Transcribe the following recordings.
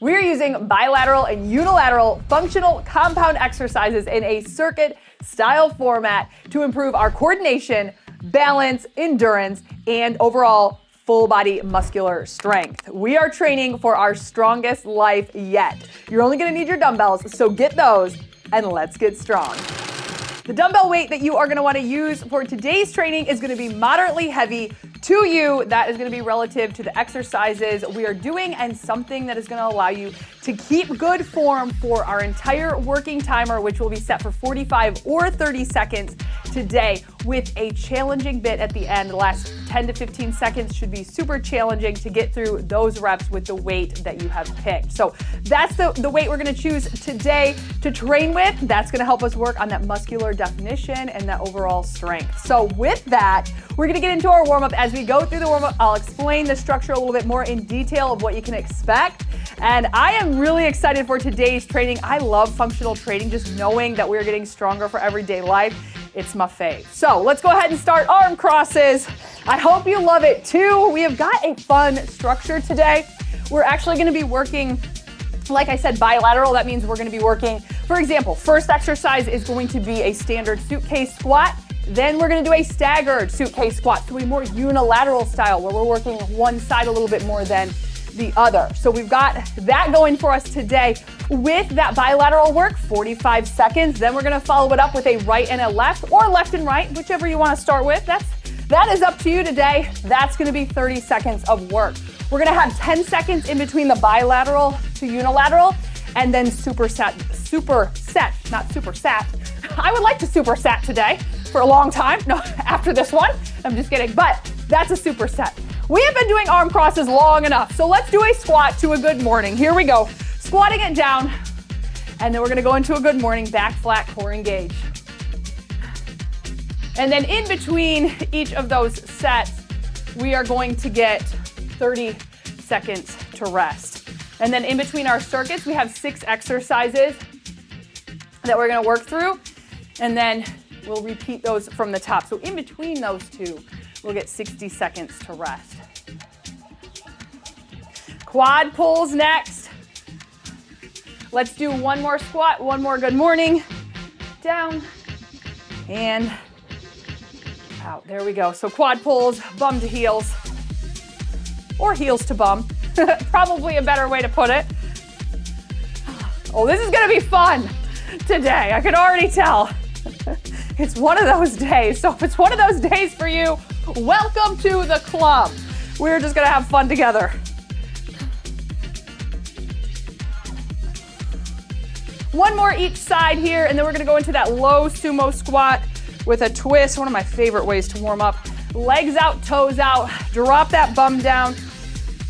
We're using bilateral and unilateral functional compound exercises in a circuit style format to improve our coordination, balance, endurance, and overall full body muscular strength. We are training for our strongest life yet. You're only gonna need your dumbbells, so get those and let's get strong. The dumbbell weight that you are gonna wanna use for today's training is gonna be moderately heavy to you. That is gonna be relative to the exercises we are doing and something that is gonna allow you to keep good form for our entire working timer, which will be set for 45 or 30 seconds today with a challenging bit at the end. The last 10 to 15 seconds should be super challenging to get through those reps with the weight that you have picked. So that's the weight we're gonna choose today to train with. That's gonna help us work on that muscular definition and that overall strength. So with that, we're gonna get into our warm-up. As we go through the warm-up, I'll explain the structure a little bit more in detail of what you can expect. And I am really excited for today's training. I love functional training, just knowing that we're getting stronger for everyday life. It's my fave. So let's go ahead and start arm crosses. I hope you love it too. We have got a fun structure today. We're actually gonna be working, like I said, bilateral. That means we're gonna be working, for example, first exercise is going to be a standard suitcase squat. Then we're gonna do a staggered suitcase squat, so a more unilateral style where we're working one side a little bit more than the other. So we've got that going for us today. With that bilateral work, 45 seconds. Then we're gonna follow it up with a right and a left, or left and right, whichever you wanna start with. That is up to you today. That's gonna be 30 seconds of work. We're gonna have 10 seconds in between the bilateral to unilateral, and then superset, not supersat. I would like to superset today for a long time. No, after this one, I'm just kidding, but that's a superset. We have been doing arm crosses long enough, so let's do a squat to a good morning. Here we go. Squatting it down, and then we're gonna go into a good morning, back flat, core engage. And then in between each of those sets, we are going to get 30 seconds to rest. And then in between our circuits, we have 6 exercises that we're gonna work through, and then we'll repeat those from the top. So in between those two, we'll get 60 seconds to rest. Quad pulls next. Let's do one more squat, one more good morning. Down and out. There we go. So quad pulls, bum to heels, or heels to bum. Probably a better way to put it. Oh, this is gonna be fun today. I can already tell. It's one of those days. So if it's one of those days for you, welcome to the club. We're just gonna have fun together. One more each side here, and then we're gonna go into that low sumo squat with a twist. One of my favorite ways to warm up. Legs out, toes out, drop that bum down.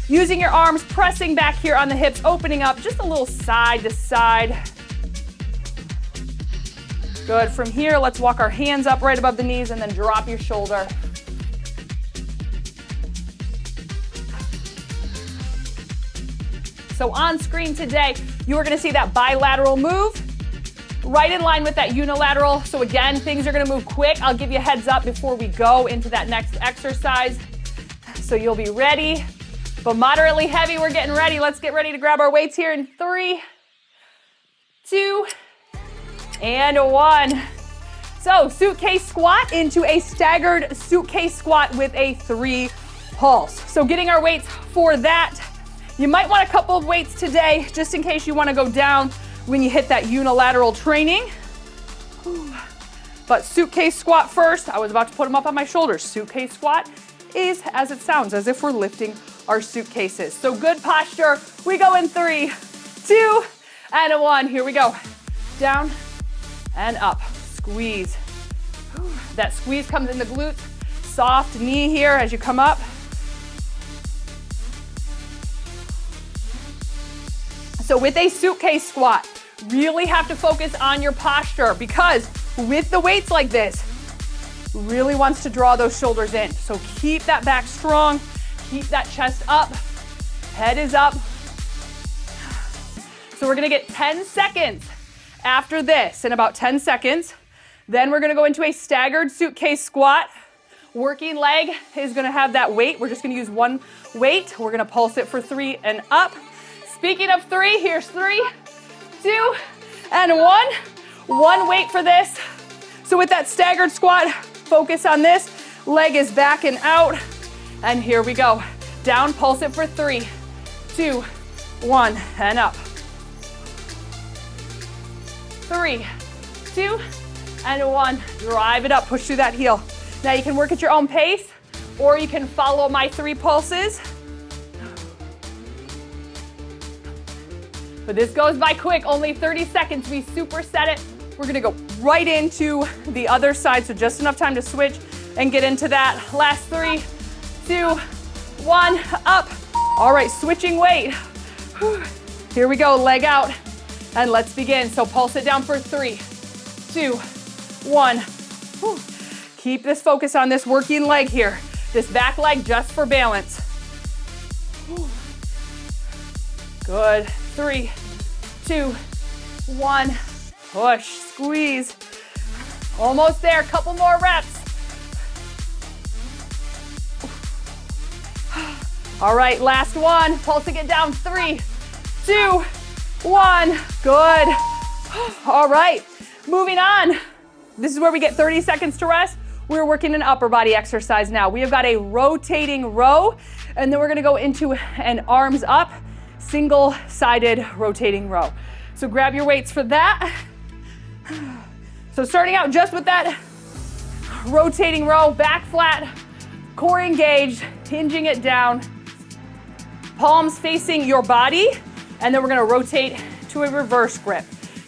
Using your arms, pressing back here on the hips, opening up just a little side to side. Good. From here, let's walk our hands up right above the knees and then drop your shoulder. So on screen today, you are gonna see that bilateral move, right in line with that unilateral. So again, things are gonna move quick. I'll give you a heads up before we go into that next exercise. So you'll be ready, but moderately heavy. We're getting ready. Let's get ready to grab our weights here in 3, 2, and 1. So suitcase squat into a staggered suitcase squat with a 3 pulse. So getting our weights for that. You might want a couple of weights today, just in case you want to go down when you hit that unilateral training. But suitcase squat first. I was about to put them up on my shoulders. Suitcase squat is as it sounds, as if we're lifting our suitcases. So good posture. We go in 3, 2, and 1. Here we go. Down and up. Squeeze. That squeeze comes in the glutes. Soft knee here as you come up. So with a suitcase squat, really have to focus on your posture, because with the weights like this, really wants to draw those shoulders in. So keep that back strong, keep that chest up, head is up. So we're gonna get 10 seconds after this. In about 10 seconds, then we're gonna go into a staggered suitcase squat. Working leg is gonna have that weight. We're just gonna use one weight. We're gonna pulse it for 3 and up. Speaking of 3, here's 3, 2, and 1. One weight for this. So with that staggered squat, focus on this. Leg is back and out. And here we go. Down, pulse it for 3, 2, 1, and up. 3, 2, and 1. Drive it up, push through that heel. Now you can work at your own pace, or you can follow my 3 pulses. But this goes by quick, only 30 seconds. We superset it. We're gonna go right into the other side, so just enough time to switch and get into that. Last 3, 2, 1, up. All right, switching weight. Here we go, leg out, and let's begin. So pulse it down for 3, 2, 1. Keep this focus on this working leg here. This back leg just for balance. Good. 3, 2, 1. Push, squeeze. Almost there, couple more reps. All right, last one. Pulsing it down. 3, 2, 1. Good. All right, moving on. This is where we get 30 seconds to rest. We're working an upper body exercise now. We have got a rotating row, and then we're gonna go into an arms up, single-sided rotating row. So grab your weights for that. So starting out just with that rotating row, back flat, core engaged, hinging it down, palms facing your body, and then we're gonna rotate to a reverse grip.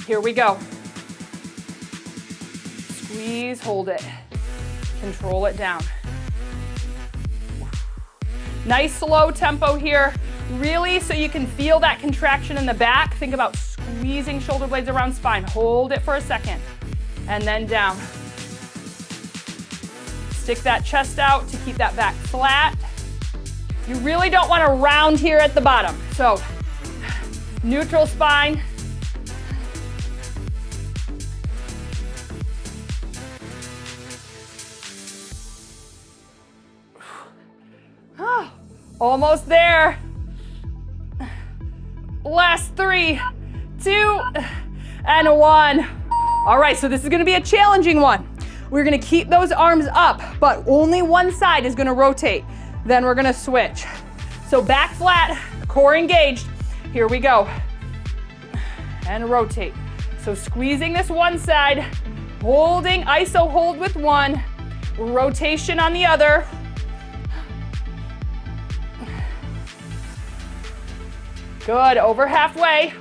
Here we go. Squeeze, hold it. Control it down. Nice slow tempo here, really, so you can feel that contraction in the back. Think about squeezing shoulder blades around spine. Hold it for a second, and then down. Stick that chest out to keep that back flat. You really don't want to round here at the bottom. So, neutral spine. Almost there. Last 3, 2, and 1. All right, so this is gonna be a challenging one. We're gonna keep those arms up, but only one side is gonna rotate. Then we're gonna switch. So back flat, core engaged. Here we go. And rotate. So squeezing this one side, holding, iso hold with one, rotation on the other. Good, over halfway.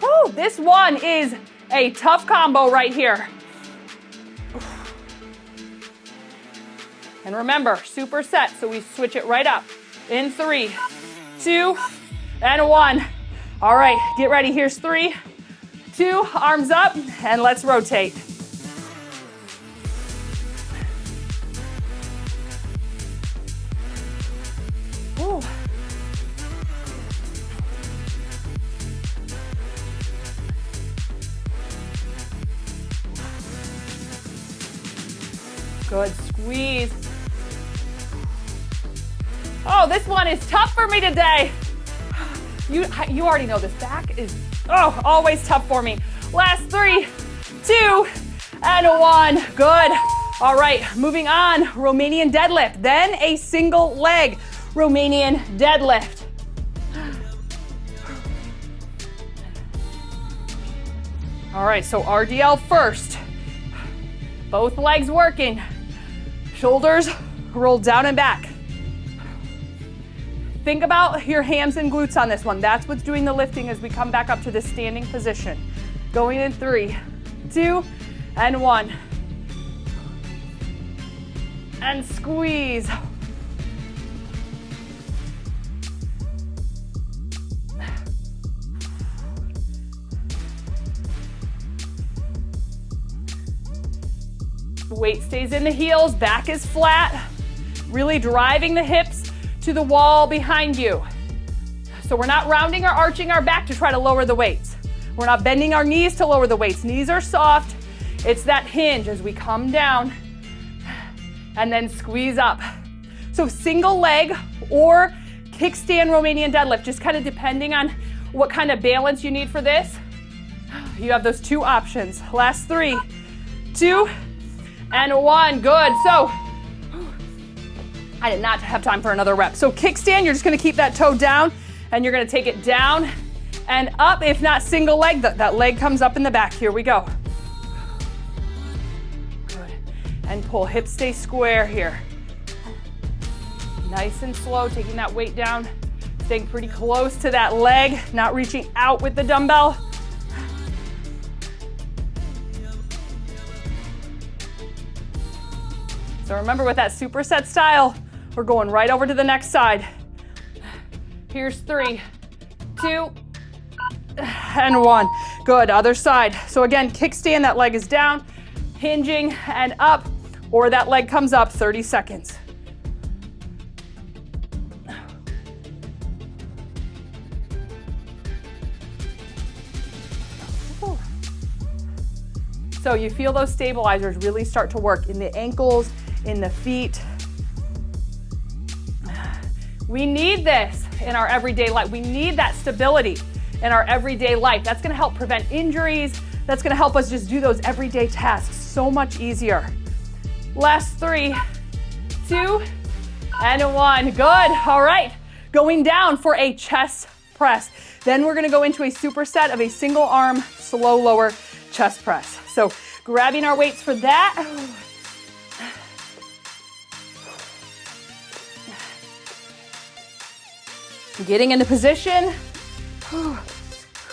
Whew, this one is a tough combo right here. And remember, superset, so we switch it right up. In 3, 2, and 1. All right, get ready. Here's 3, 2, arms up, and let's rotate. Ooh. Good, squeeze. Oh, this one is tough for me today. You already know this back is, always tough for me. Last 3, 2, and 1. Good. All right, moving on, Romanian deadlift, then a single leg Romanian deadlift. All right, so RDL first. Both legs working. Shoulders roll down and back. Think about your hams and glutes on this one. That's what's doing the lifting as we come back up to this standing position. Going in 3, 2, and 1. And squeeze. Weight stays in the heels, back is flat, really driving the hips to the wall behind you. So we're not rounding or arching our back to try to lower the weights. We're not bending our knees to lower the weights. Knees are soft. It's that hinge as we come down and then squeeze up. So single leg or kickstand Romanian deadlift, just kind of depending on what kind of balance you need for this, you have those two options. Last 3, 2, and 1. Good. So I did not have time for another rep. So kickstand, you're just gonna keep that toe down and you're gonna take it down and up. If not single leg, that leg comes up in the back. Here we go. Good. And pull, hips stay square here. Nice and slow, taking that weight down, staying pretty close to that leg, not reaching out with the dumbbell. So remember, with that superset style, we're going right over to the next side. Here's 3, 2, and 1. Good, other side. So again, kickstand, that leg is down, hinging and up, or that leg comes up, 30 seconds. So you feel those stabilizers really start to work in the ankles, in the feet. We need this in our everyday life. We need that stability in our everyday life. That's gonna help prevent injuries. That's gonna help us just do those everyday tasks so much easier. Last 3, 2, and 1. Good, all right. Going down for a chest press. Then we're gonna go into a superset of a single arm, slow lower chest press. So grabbing our weights for that. Getting into position.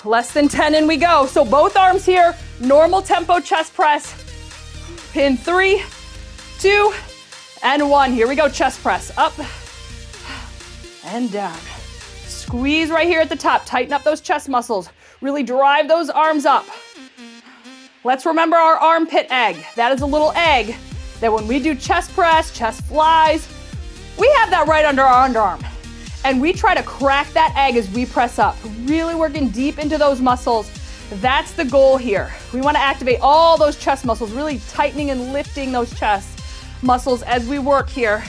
Less than 10 and we go. So both arms here, normal tempo chest press. In 3, 2, and 1. Here we go, chest press. Up and down. Squeeze right here at the top. Tighten up those chest muscles. Really drive those arms up. Let's remember our armpit egg. That is a little egg that when we do chest press, chest flies, we have that right under our underarm. And we try to crack that egg as we press up, really working deep into those muscles. That's the goal here. We want to activate all those chest muscles, really tightening and lifting those chest muscles as we work here.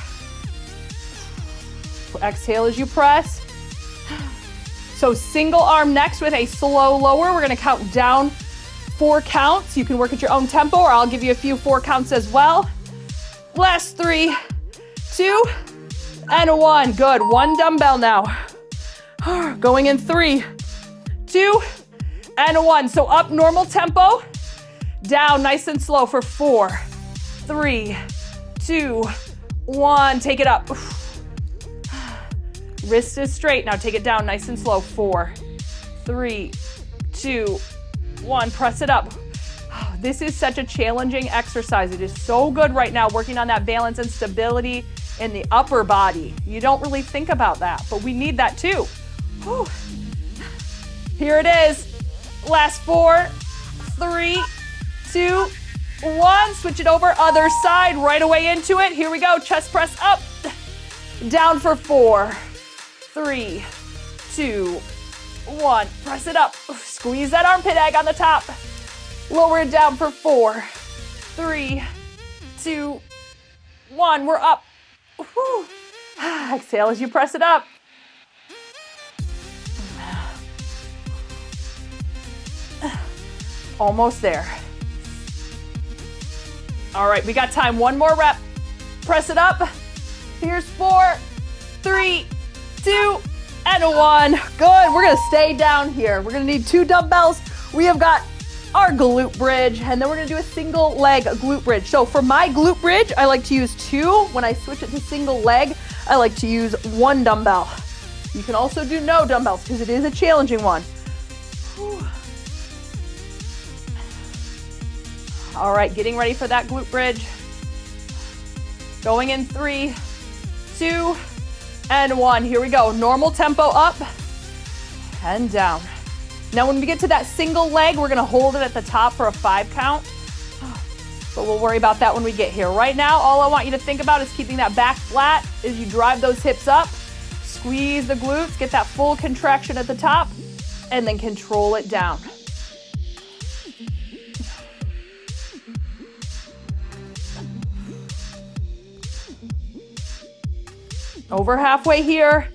Exhale as you press. So single arm next with a slow lower. We're going to count down 4 counts. You can work at your own tempo, or I'll give you a few 4 counts as well. Last 3, 2, and 1. Good. 1 dumbbell now. Going in 3, 2, and 1. So up normal tempo, down nice and slow for 4, 3, 2, 1. Take it up. Wrist is straight. Now take it down nice and slow. 4, 3, 2, 1. Press it up. This is such a challenging exercise. It is so good right now, working on that balance and stability in the upper body. You don't really think about that, but we need that too. Whew. Here it is. Last 4, 3, 2, 1. Switch it over, other side, right away into it. Here we go, chest press up. Down for 4, 3, 2, 1. Press it up. Squeeze that armpit egg on the top. Lower it down for 4, 3, 2, 1. We're up. Whew. Exhale as you press it up. Almost there. All right, we got time. 1 more rep. Press it up. Here's 4, 3, 2, and 1. Good. We're going to stay down here. We're going to need 2 dumbbells. We have got our glute bridge, and then we're going to do a single leg glute bridge. So for my glute bridge, I like to use 2. When I switch it to single leg, I like to use 1 dumbbell. You can also do no dumbbells because it is a challenging one. Whew. All right, getting ready for that glute bridge. Going in 3, 2, and 1. Here we go. Normal tempo up and down. Now when we get to that single leg, we're gonna hold it at the top for a 5 count. But we'll worry about that when we get here. Right now, all I want you to think about is keeping that back flat as you drive those hips up. Squeeze the glutes, get that full contraction at the top, and then control it down. Over halfway here.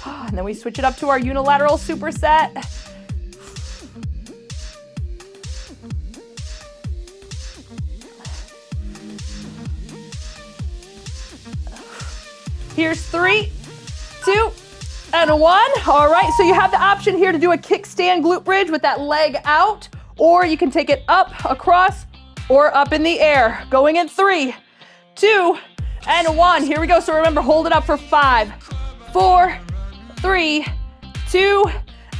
And then we switch it up to our unilateral superset. Here's 3, 2, and 1. All right, so you have the option here to do a kickstand glute bridge with that leg out, or you can take it up, across, or up in the air. Going in 3, 2, and 1. Here we go. So remember, hold it up for 5, 4, 3, 2,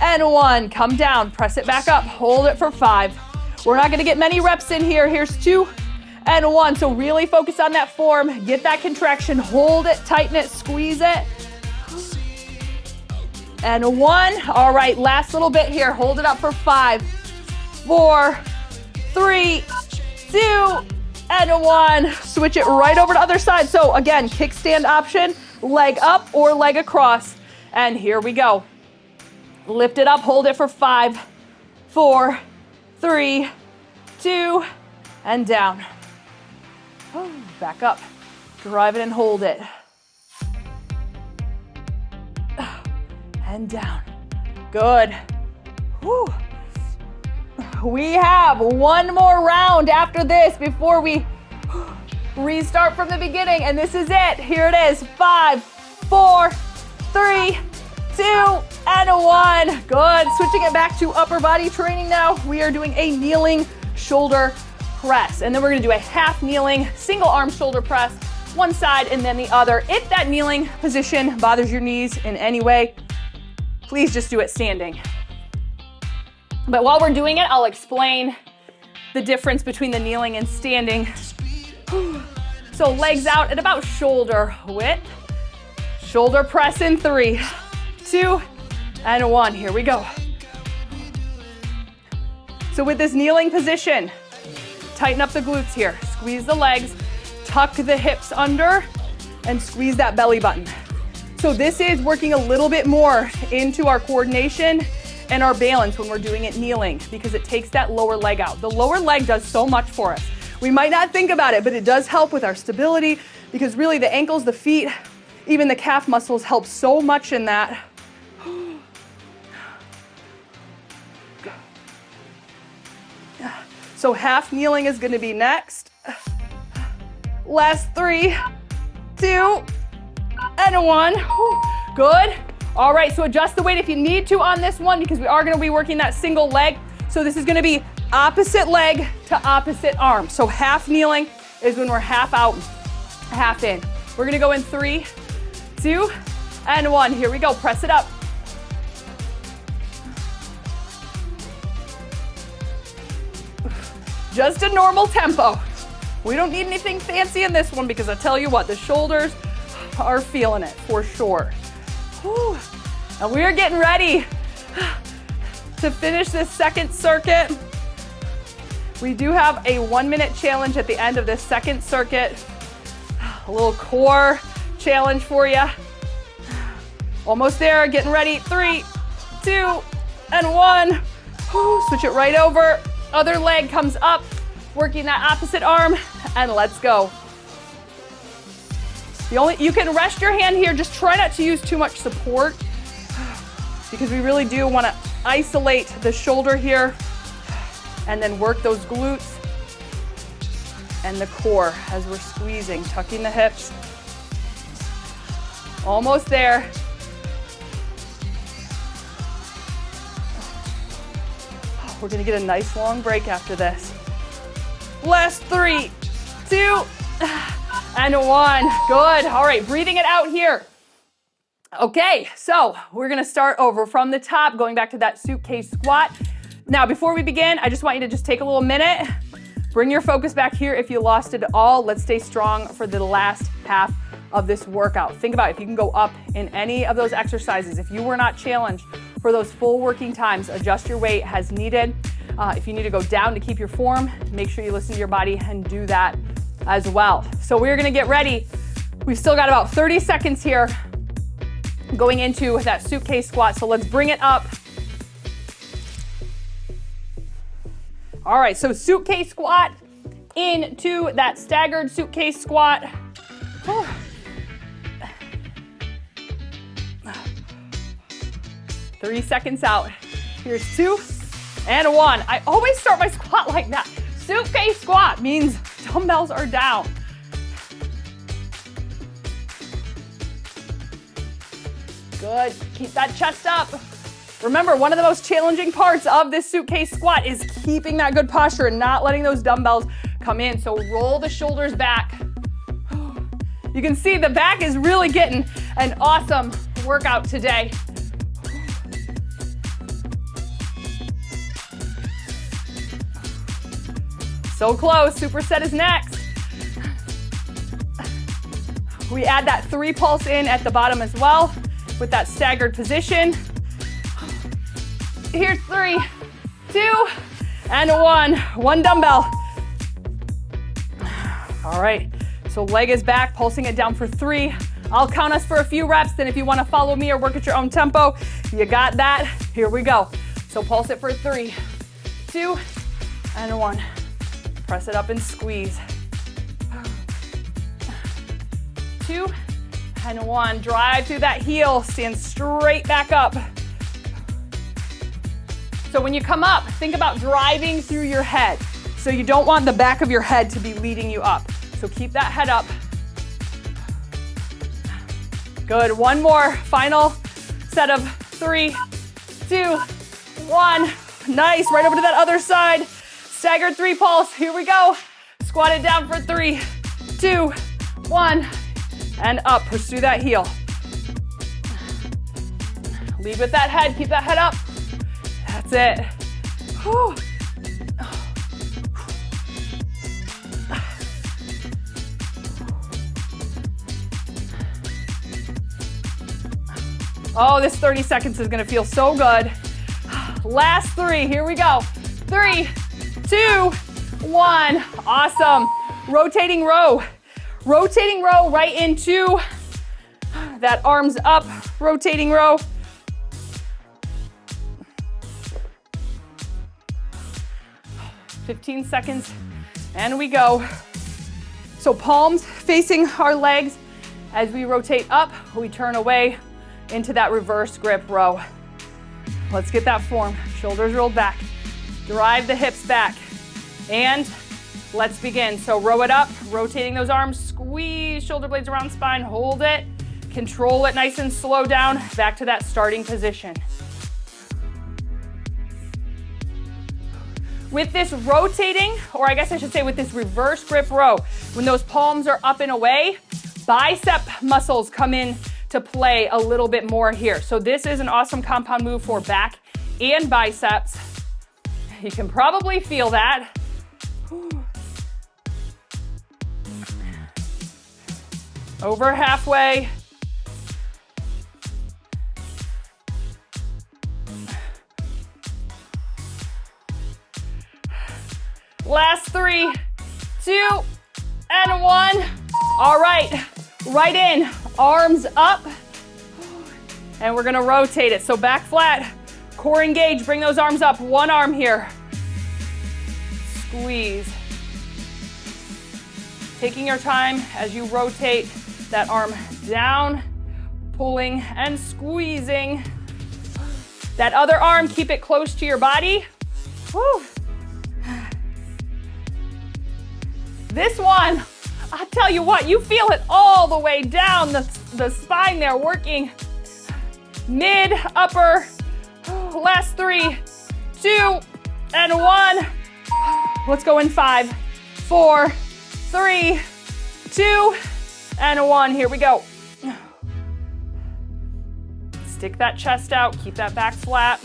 and 1. Come down, press it back up, hold it for 5. We're not gonna get many reps in here. Here's 2 and 1. So really focus on that form, get that contraction, hold it, tighten it, squeeze it. And 1. All right, last little bit here. Hold it up for 5, 4, 3, 2, and 1. Switch it right over to the other side. So again, kickstand option, leg up or leg across. And here we go. Lift it up, hold it for 5, 4, 3, 2, and down. Back up, drive it and hold it. And down. Good. Whew. We have one more round after this before we restart from the beginning, and this is it. Here it is. 5, 4, 3, 2, and 1. Good. Switching it back to upper body training now. We are doing a kneeling shoulder press, and then we're gonna do a half kneeling single arm shoulder press, one side and then the other. If that kneeling position bothers your knees in any way, please just do it standing. But while we're doing it, I'll explain the difference between the kneeling and standing. So legs out at about shoulder width. Shoulder press in 3, 2, and 1. Here we go. So with this kneeling position, tighten up the glutes here. Squeeze the legs, tuck the hips under, and squeeze that belly button. So this is working a little bit more into our coordination and our balance when we're doing it kneeling, because it takes that lower leg out. The lower leg does so much for us. We might not think about it, but it does help with our stability, because really the ankles, the feet, even the calf muscles help so much in that. So half kneeling is going to be next. Last 3, 2, and 1. Good. All right, so adjust the weight if you need to on this one, because we are going to be working that single leg. So this is going to be opposite leg to opposite arm. So half kneeling is when we're half out, half in. We're going to go in 3, 2, and 1. Here we go. Press it up. Just a normal tempo. We don't need anything fancy in this one, because I tell you what, the shoulders are feeling it for sure. Whew. And we are getting ready to finish this second circuit. We do have a 1-minute challenge at the end of this second circuit. A little core challenge for you. Almost there, getting ready. 3, 2, and 1. Whew. Switch it right over. Other leg comes up, working that opposite arm, and let's go. You can rest your hand here, just try not to use too much support, because we really do want to isolate the shoulder here and then work those glutes and the core as we're squeezing, tucking the hips. Almost there. We're gonna get a nice long break after this. Last 3, 2, and 1. Good. All right, breathing it out here. Okay, so we're gonna start over from the top, going back to that suitcase squat. Now, before we begin, I just want you to just take a little minute, bring your focus back here if you lost it all. Let's stay strong for the last half of this workout. Think about if you can go up in any of those exercises. If you were not challenged for those full working times, adjust your weight as needed. If you need to go down to keep your form, make sure you listen to your body and do that as well. So we're gonna get ready. We've still got about 30 seconds here going into that suitcase squat. So let's bring it up. All right, so suitcase squat into that staggered suitcase squat. 3 seconds out. Here's 2 and 1. I always start my squat like that. Suitcase squat means dumbbells are down. Good. Keep that chest up. Remember, one of the most challenging parts of this suitcase squat is keeping that good posture and not letting those dumbbells come in. So roll the shoulders back. You can see the back is really getting an awesome workout today. So close. Superset is next. We add that 3 pulse in at the bottom as well with that staggered position. Here's 3, 2, and 1. 1 dumbbell. All right, so leg is back, pulsing it down for 3. I'll count us for a few reps, then if you wanna follow me or work at your own tempo, you got that. Here we go. So pulse it for 3, 2, and 1. Press it up and squeeze. 2, and 1. Drive through that heel, stand straight back up. So when you come up, think about driving through your head. So you don't want the back of your head to be leading you up. So keep that head up. Good, 1 more. Final set of 3, 2, 1. Nice, right over to that other side. Staggered 3 pulse, here we go. Squat it down for 3, 2, 1, and up. Push through that heel. Lead with that head, keep that head up. That's it. Whew. Oh, this 30 seconds is gonna feel so good. Last 3, here we go. 3, 2, 1. Awesome. Rotating row. Rotating row right into that arms up rotating row. $15 seconds, and we go. So palms facing our legs. As we rotate up, we turn away into that reverse grip row. Let's get that form. Shoulders rolled back. Drive the hips back. And let's begin. So row it up, rotating those arms, squeeze shoulder blades around spine, hold it, control it nice and slow down, back to that starting position. With this rotating, or I guess I should say with this reverse grip row, when those palms are up and away, bicep muscles come in to play a little bit more here. So this is an awesome compound move for back and biceps. You can probably feel that. Over halfway. Last 3, 2, and 1. All right, right in, arms up. And we're gonna rotate it. So back flat, core engaged, bring those arms up. 1 arm here. Squeeze. Taking your time as you rotate that arm down, pulling and squeezing. That other arm, keep it close to your body. Woo. This one, I'll tell you what, you feel it all the way down the spine there, working mid, upper. Last 3, 2, and 1. Let's go in 5, 4, 3, 2, and 1. Here we go. Stick that chest out, keep that back flat.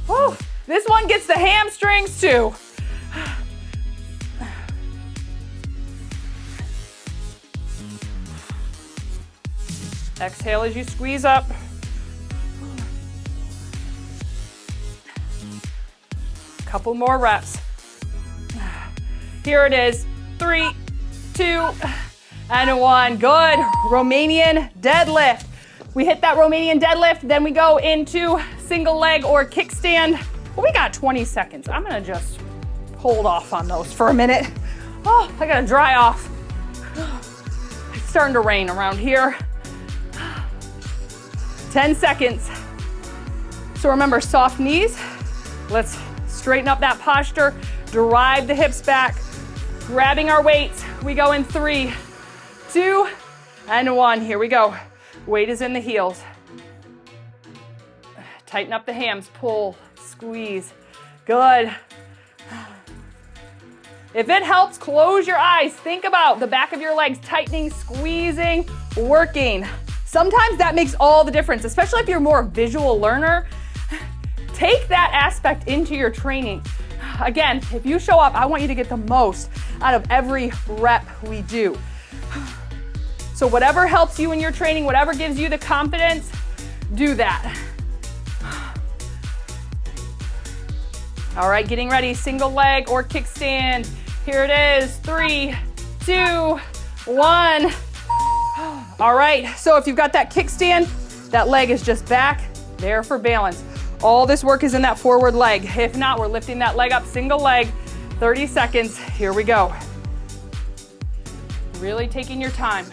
Whew. This one gets the hamstrings too. Exhale as you squeeze up. Couple more reps. Here it is. 3, 2, and 1. Good. Romanian deadlift. We hit that Romanian deadlift, then we go into single leg or kickstand. Well, we got 20 seconds. I'm gonna just hold off on those for a minute. Oh, I gotta dry off. It's starting to rain around here. 10 seconds. So remember, soft knees. Let's straighten up that posture, drive the hips back, grabbing our weights. We go in 3, 2, and 1. Here we go. Weight is in the heels. Tighten up the hams, pull, squeeze. Good. If it helps, close your eyes. Think about the back of your legs tightening, squeezing, working. Sometimes that makes all the difference, especially if you're more a visual learner. Take that aspect into your training. Again, if you show up, I want you to get the most out of every rep we do. So whatever helps you in your training, whatever gives you the confidence, do that. All right, getting ready, single leg or kickstand. Here it is, 3, 2, 1. All right, so if you've got that kickstand, that leg is just back there for balance. All this work is in that forward leg. If not, we're lifting that leg up, single leg, 30 seconds. Here we go. Really taking your time.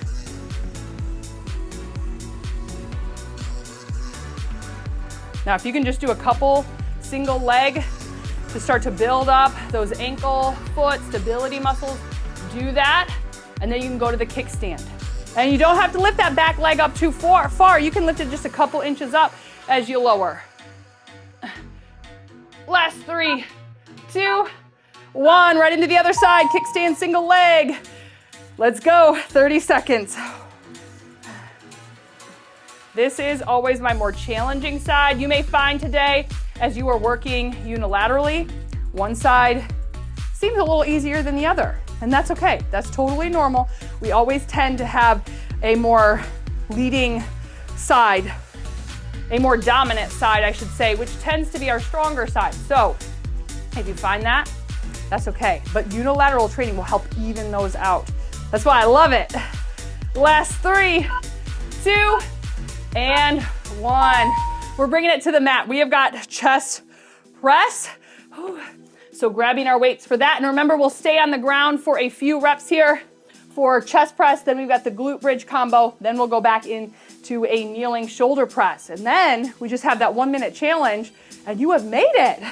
Now, if you can just do a couple single leg to start to build up those ankle, foot, stability muscles, do that, and then you can go to the kickstand. And you don't have to lift that back leg up too far. You can lift it just a couple inches up as you lower. Last 3, 2, 1, right into the other side, kickstand, single leg. Let's go, 30 seconds. This is always my more challenging side. You may find today, as you are working unilaterally, one side seems a little easier than the other, and that's okay. That's totally normal. We always tend to have a more leading side, a more dominant side, I should say, which tends to be our stronger side. So if you find that, that's okay. But unilateral training will help even those out. That's why I love it. Last 3, 2, and 1. We're bringing it to the mat. We have got chest press. So grabbing our weights for that. And remember, we'll stay on the ground for a few reps here for chest press. Then we've got the glute bridge combo. Then we'll go back into a kneeling shoulder press. And then we just have that 1-minute challenge and you have made it.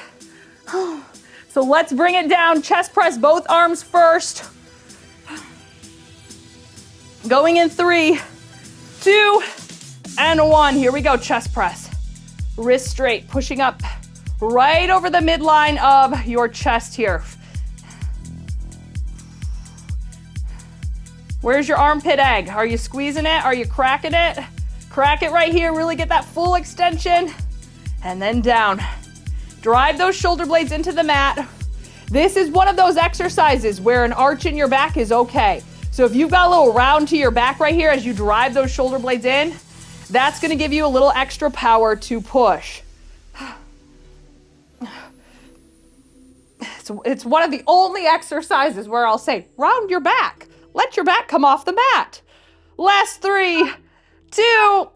So let's bring it down. Chest press, both arms first. Going in 3, 2, and 1. Here we go, chest press. Wrist straight, pushing up right over the midline of your chest here. Where's your armpit egg? Are you squeezing it? Are you cracking it? Crack it right here, really get that full extension. And then down. Drive those shoulder blades into the mat. This is one of those exercises where an arch in your back is okay. So if you've got a little round to your back right here as you drive those shoulder blades in, that's gonna give you a little extra power to push. It's one of the only exercises where I'll say, round your back. Let your back come off the mat. Last 3, 2,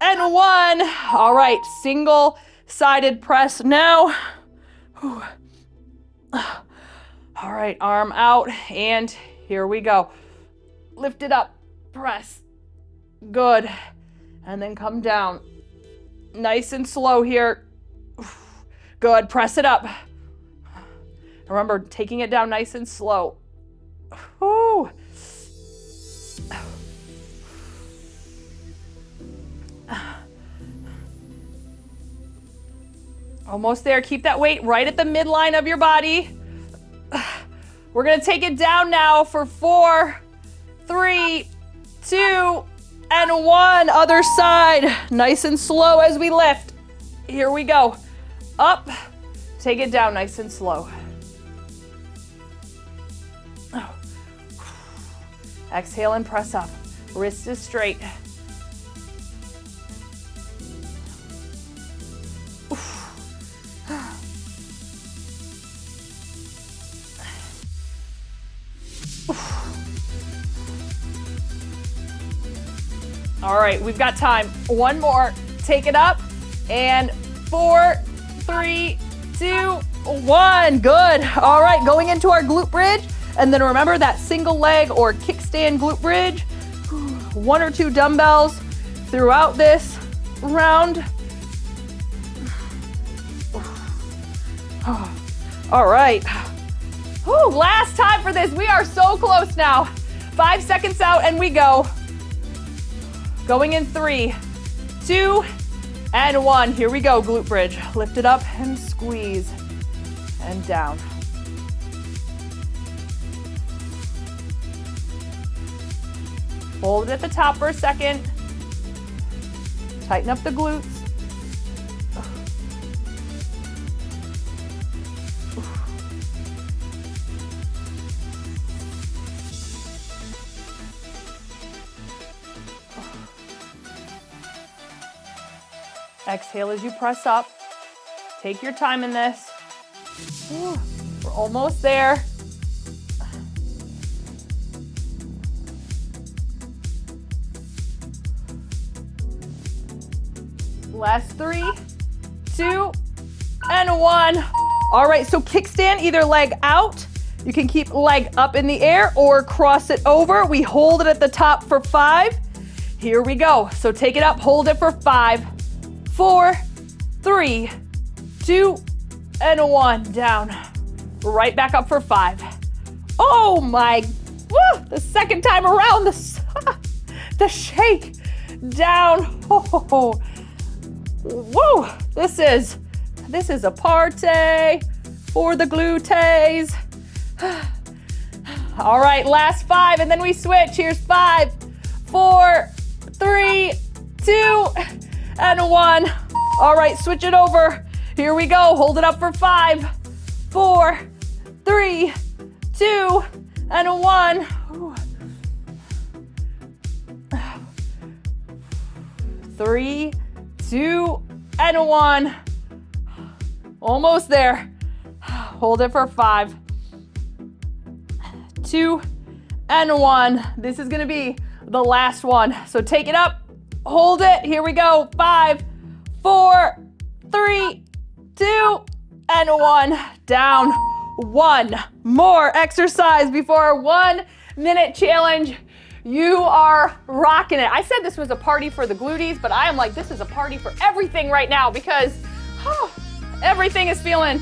and 1. All right, single-sided press now. All right, arm out, and here we go. Lift it up, press. Good. And then come down. Nice and slow here. Good, press it up. Remember, taking it down nice and slow. Woo. Almost there, keep that weight right at the midline of your body. We're gonna take it down now for 4, 3, 2, and 1. Other side, nice and slow as we lift. Here we go. Up, take it down nice and slow. Exhale and press up. Wrist is straight. All right, we've got time. One more. Take it up. And 4, 3, 2, 1. Good. All right, going into our glute bridge. And then remember that single leg or kickstand glute bridge. 1 or 2 dumbbells throughout this round. All right. Whew, last time for this. We are so close now. 5 seconds out and we go. Going in 3, 2, and 1. Here we go, glute bridge. Lift it up and squeeze, and down. Hold it at the top for a second. Tighten up the glutes. Exhale as you press up. Take your time in this. We're almost there. Last 3, 2, and 1. All right, so kickstand, either leg out. You can keep leg up in the air or cross it over. We hold it at the top for 5. Here we go. So take it up, hold it for 5, 4, 3, 2, and 1. Down. Right back up for 5. Oh my, woo, the second time around, the shake. Down. Oh, woo, this is a party for the glutes. All right, last 5, and then we switch. Here's 5, 4, 3, 2, and 1. All right, switch it over. Here we go. Hold it up for 5, 4, 3, 2, and 1. 3, 2, and 1. Almost there. Hold it for 5, 2, and 1. This is gonna be the last one. So take it up, hold it. Here we go. 5, 4, 3, 2, and 1. Down. 1 more exercise before our 1-minute challenge. You are rocking it. I said this was a party for the glutees, but I am like, this is a party for everything right now because everything is feeling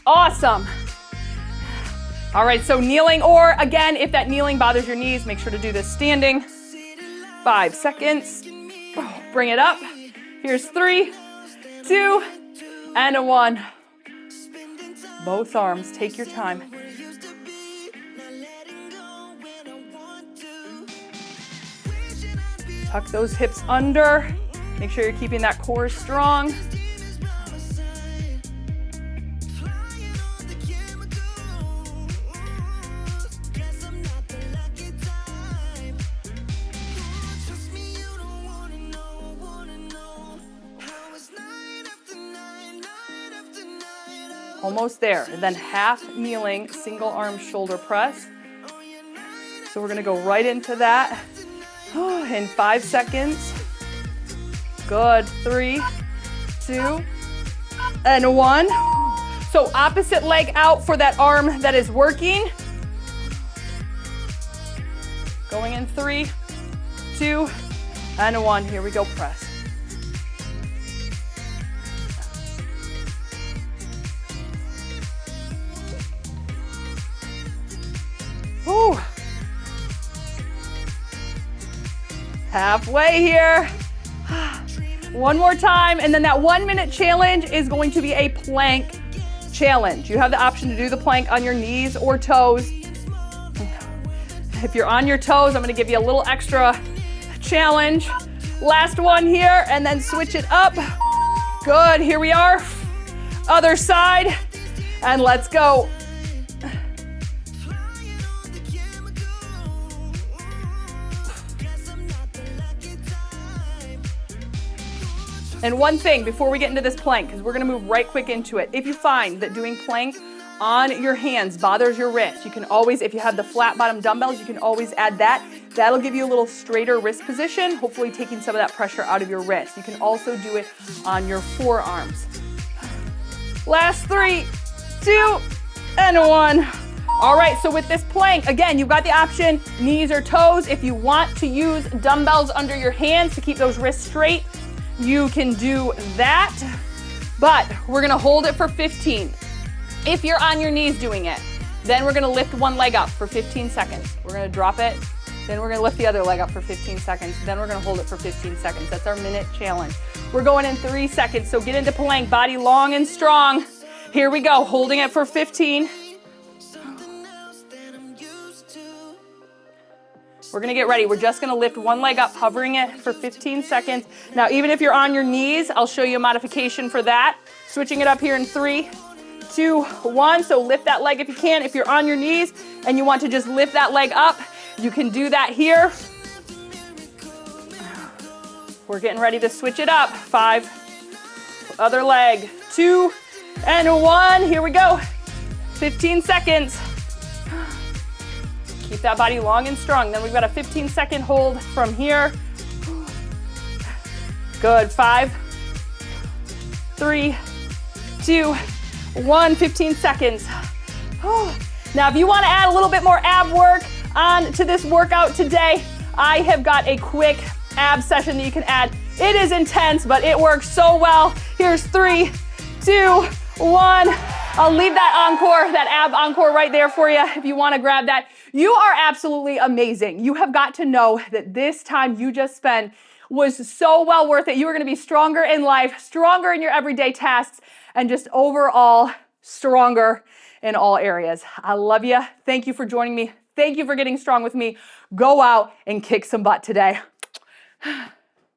awesome. All right, so kneeling, or again, if that kneeling bothers your knees, make sure to do this standing. 5 seconds. Bring it up. Here's 3, 2, and 1. Both arms, take your time. Tuck those hips under. Make sure you're keeping that core strong. Almost there. And then half kneeling, single arm shoulder press. So we're gonna go right into that in 5 seconds. Good. 3, 2, and 1. So opposite leg out for that arm that is working. Going in 3, 2, and 1. Here we go, press. Whew. Halfway here. One more time, and then that 1-minute challenge is going to be a plank challenge. You have the option to do the plank on your knees or toes. If you're on your toes, I'm gonna give you a little extra challenge. Last one here, and then switch it up. Good, here we are. Other side, and let's go. And one thing before we get into this plank, because we're gonna move right quick into it. If you find that doing plank on your hands bothers your wrist, you can always, if you have the flat bottom dumbbells, you can always add that. That'll give you a little straighter wrist position, hopefully taking some of that pressure out of your wrist. You can also do it on your forearms. Last 3, 2, and 1. All right, so with this plank, again, you've got the option, knees or toes. If you want to use dumbbells under your hands to keep those wrists straight, you can do that, but we're gonna hold it for 15. If you're on your knees doing it, then we're gonna lift one leg up for 15 seconds. We're gonna drop it, then we're gonna lift the other leg up for 15 seconds, then we're gonna hold it for 15 seconds. That's our minute challenge. We're going in 3 seconds, so get into plank, body long and strong. Here we go, holding it for 15. We're gonna get ready. We're just gonna lift one leg up, hovering it for 15 seconds. Now, even if you're on your knees, I'll show you a modification for that. Switching it up here in 3, 2, 1. So lift that leg if you can. If you're on your knees and you want to just lift that leg up, you can do that here. We're getting ready to switch it up. 5, other leg, 2, and 1. Here we go. 15 seconds. Keep that body long and strong. Then we've got a 15-second hold from here. Good. 5, 3, 2, 1. 15 seconds. Now, if you want to add a little bit more ab work on to this workout today, I have got a quick ab session that you can add. It is intense, but it works so well. Here's 3, 2, 1. I'll leave that encore, that ab encore right there for you if you want to grab that. You are absolutely amazing. You have got to know that this time you just spent was so well worth it. You are going to be stronger in life, stronger in your everyday tasks, and just overall stronger in all areas. I love you. Thank you for joining me. Thank you for getting strong with me. Go out and kick some butt today.